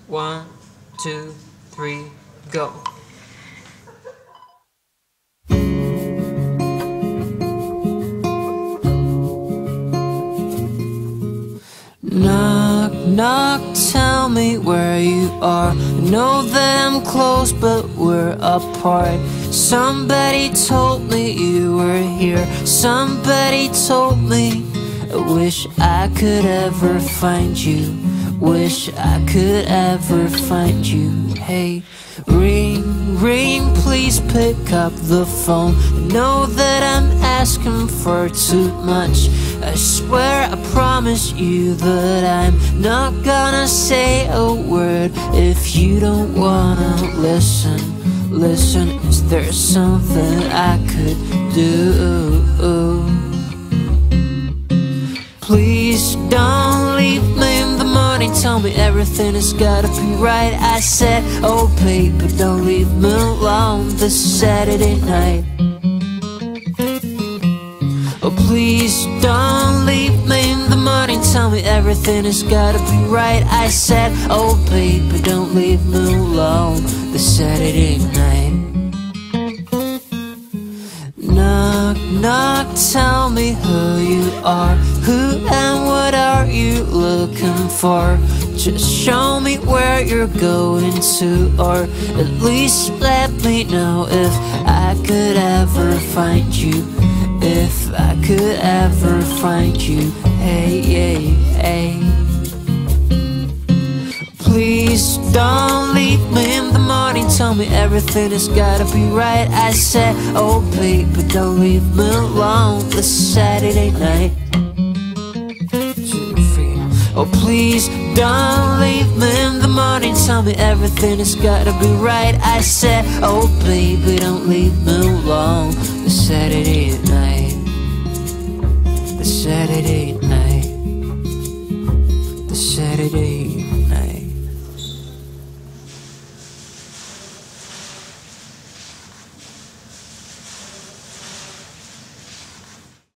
1, 2, 3, go. Knock, knock, tell me where you are. I know that I'm close, but we're apart. Somebody told me you were here. Somebody told me. I wish I could ever find you. Wish I could ever find you. Hey, ring, ring, please pick up the phone. I know that I'm asking for too much. I swear I promise you that I'm not gonna say a word if you don't wanna listen. Listen, is there something I could do? Please don't leave me in the morning. Tell me everything has gotta be right. I said, oh baby, don't leave me alone this Saturday night. Oh please don't leave me in the morning. Tell me everything has gotta be right. I said, oh baby, don't leave me alone this Saturday night. Knock, knock, tell me who you are. Who and what are you looking for? Just show me where you're going to, or at least let me know if I could ever find you. If I could ever find you. Hey, hey, hey. Please don't leave me in the morning. Tell me everything has gotta be right. I said, oh baby, don't leave me alone this Saturday night. 2, 3. Oh please don't leave me in the morning. Tell me everything has gotta be right. I said, oh baby, don't leave me alone this Saturday night. The Saturday night.